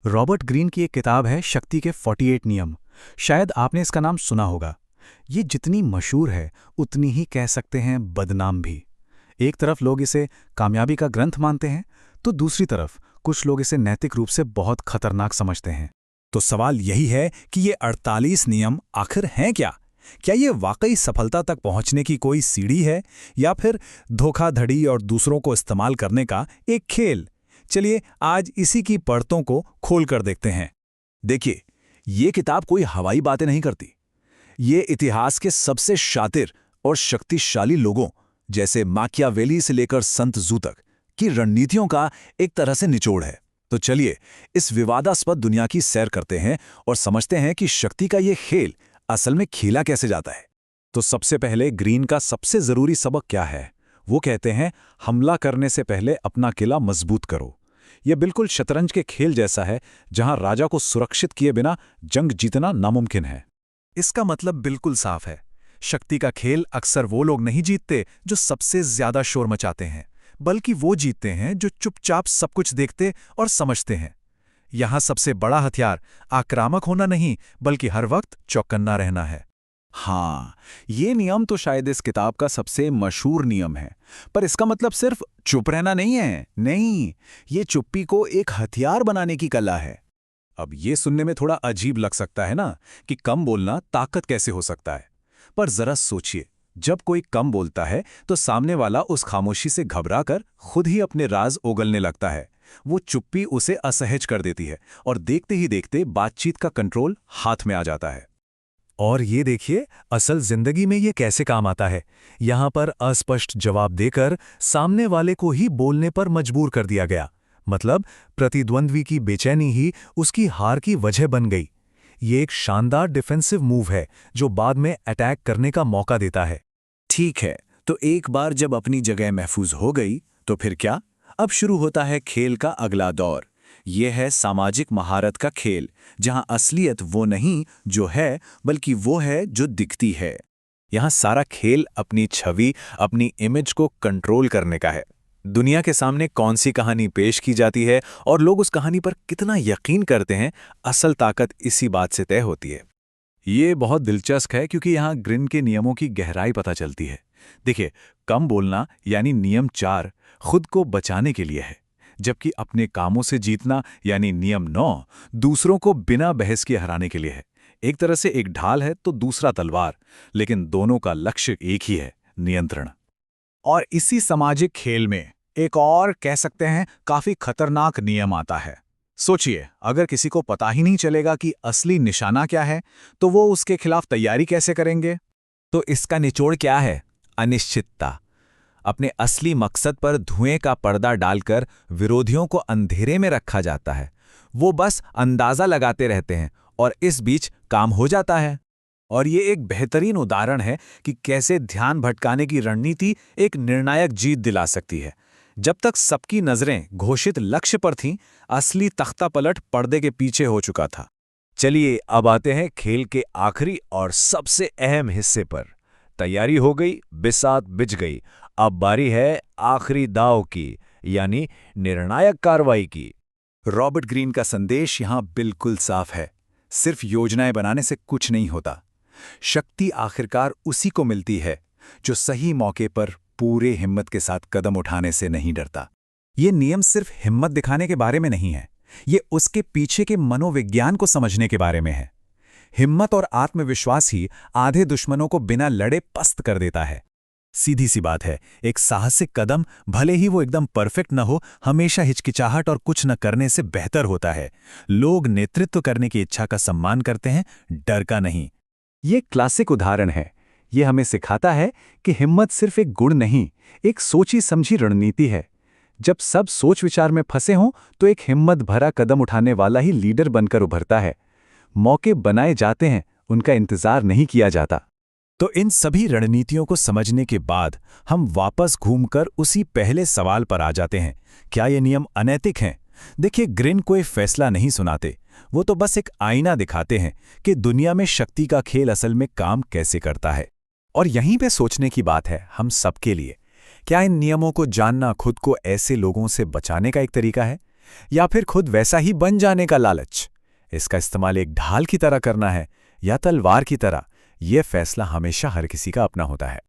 Robert Greene की एक किताब है शक्ति के 48 नियम। शायद आपने इसका नाम सुना होगा। ये जितनी मशहूर है उतनी ही कह सकते हैं बदनाम भी। एक तरफ लोग इसे कामयाबी का ग्रंथ मानते हैं, तो दूसरी तरफ कुछ लोग इसे नैतिक रूप से बहुत खतरनाक समझते हैं। तो सवाल यही है कि ये 48 नियम आखिर हैं क्या? क्या ये वाकई सफलता तक पहुंचने की कोई सीढ़ी है, या फिर धोखाधड़ी और दूसरों को इस्तेमाल करने का एक खेल? चलिए आज इसी की परतों को खोल कर देखते हैं। देखिए, ये किताब कोई हवाई बातें नहीं करती। ये इतिहास के सबसे शातिर और शक्तिशाली लोगों, जैसे माकियावेली से लेकर संत जू तक की रणनीतियों का एक तरह से निचोड़ है। तो चलिए इस विवादास्पद दुनिया की सैर करते हैं और समझते हैं कि शक्ति का ये खेल असल में खेला कैसे जाता है। तो सबसे पहले ग्रीन का सबसे जरूरी सबक क्या है? वो कहते हैं, हमला करने से पहले अपना किला मजबूत करो। यह बिल्कुल शतरंज के खेल जैसा है, जहां राजा को सुरक्षित किए बिना जंग जीतना नामुमकिन है। इसका मतलब बिल्कुल साफ है। शक्ति का खेल अक्सर वो लोग नहीं जीतते जो सबसे ज्यादा शोर मचाते हैं, बल्कि वो जीतते हैं जो चुपचाप सब कुछ देखते और समझते हैं। यहां सबसे बड़ा हथियार आक्रामक होना नहीं, बल्कि हर वक्त चौकन्ना रहना है। हाँ, ये नियम तो शायद इस किताब का सबसे मशहूर नियम है। पर इसका मतलब सिर्फ चुप रहना नहीं है। नहीं, ये चुप्पी को एक हथियार बनाने की कला है। अब ये सुनने में थोड़ा अजीब लग सकता है ना, कि कम बोलना ताकत कैसे हो सकता है। पर जरा सोचिए, जब कोई कम बोलता है तो सामने वाला उस खामोशी से घबराकर खुद ही अपने राज ओगलने लगता है। वो चुप्पी उसे असहज कर देती है और देखते ही देखते बातचीत का कंट्रोल हाथ में आ जाता है। और ये देखिए, असल जिंदगी में ये कैसे काम आता है। यहां पर अस्पष्ट जवाब देकर सामने वाले को ही बोलने पर मजबूर कर दिया गया। मतलब प्रतिद्वंद्वी की बेचैनी ही उसकी हार की वजह बन गई। ये एक शानदार डिफेंसिव मूव है जो बाद में अटैक करने का मौका देता है। ठीक है, तो एक बार जब अपनी जगह महफूज हो गई, तो फिर क्या? अब शुरू होता है खेल का अगला दौर। यह है सामाजिक महारत का खेल, जहां असलियत वो नहीं जो है, बल्कि वो है जो दिखती है। यहां सारा खेल अपनी छवि, अपनी इमेज को कंट्रोल करने का है। दुनिया के सामने कौन सी कहानी पेश की जाती है और लोग उस कहानी पर कितना यकीन करते हैं, असल ताकत इसी बात से तय होती है। ये बहुत दिलचस्प है क्योंकि यहाँ ग्रिन के नियमों की गहराई पता चलती है। देखिए, कम बोलना यानी नियम 4 खुद को बचाने के लिए है, जबकि अपने कामों से जीतना यानी नियम 9 दूसरों को बिना बहस के हराने के लिए है। एक तरह से एक ढाल है तो दूसरा तलवार, लेकिन दोनों का लक्ष्य एक ही है, नियंत्रण। और इसी सामाजिक खेल में एक और कह सकते हैं काफी खतरनाक नियम आता है। सोचिए, अगर किसी को पता ही नहीं चलेगा कि असली निशाना क्या है, तो वो उसके खिलाफ तैयारी कैसे करेंगे? तो इसका निचोड़ क्या है? अनिश्चितता। अपने असली मकसद पर धुएं का पर्दा डालकर विरोधियों को अंधेरे में रखा जाता है। वो बस अंदाजा लगाते रहते हैं और इस बीच काम हो जाता है। और ये एक बेहतरीन उदाहरण है कि कैसे ध्यान भटकाने की रणनीति एक निर्णायक जीत दिला सकती है। जब तक सबकी नजरें घोषित लक्ष्य पर थीं, असली तख्तापलट पर्दे के पीछे हो चुका था। चलिए अब आते हैं खेल के आखिरी और सबसे अहम हिस्से पर। तैयारी हो गई, बिसात बिछ गई। अब बारी है आखिरी दांव की, यानी निर्णायक कार्रवाई की। रॉबर्ट ग्रीन का संदेश यहां बिल्कुल साफ है। सिर्फ योजनाएं बनाने से कुछ नहीं होता। शक्ति आखिरकार उसी को मिलती है जो सही मौके पर पूरे हिम्मत के साथ कदम उठाने से नहीं डरता। ये नियम सिर्फ हिम्मत दिखाने के बारे में नहीं है, ये उसके पीछे के मनोविज्ञान को समझने के बारे में है। हिम्मत और आत्मविश्वास ही आधे दुश्मनों को बिना लड़े पस्त कर देता है। सीधी सी बात है, एक साहसिक कदम, भले ही वो एकदम परफेक्ट न हो, हमेशा हिचकिचाहट और कुछ न करने से बेहतर होता है। लोग नेतृत्व करने की इच्छा का सम्मान करते हैं, डर का नहीं। ये क्लासिक उदाहरण है। ये हमें सिखाता है कि हिम्मत सिर्फ एक गुण नहीं, एक सोची समझी रणनीति है। जब सब सोच विचार में फंसे हों, तो एक हिम्मत भरा कदम उठाने वाला ही लीडर बनकर उभरता है। मौके बनाए जाते हैं, उनका इंतजार नहीं किया जाता। तो इन सभी रणनीतियों को समझने के बाद हम वापस घूमकर उसी पहले सवाल पर आ जाते हैं, क्या ये नियम अनैतिक हैं? देखिए, ग्रिन कोई फैसला नहीं सुनाते, वो तो बस एक आईना दिखाते हैं कि दुनिया में शक्ति का खेल असल में काम कैसे करता है। और यहीं पे सोचने की बात है हम सबके लिए, क्या इन नियमों को जानना खुद को ऐसे लोगों से बचाने का एक तरीका है? या फिर खुद वैसा ही बन जाने का लालच? इसका इस्तेमाल एक ढाल की तरह करना है या तलवार की तरह, यह फैसला हमेशा हर किसी का अपना होता है।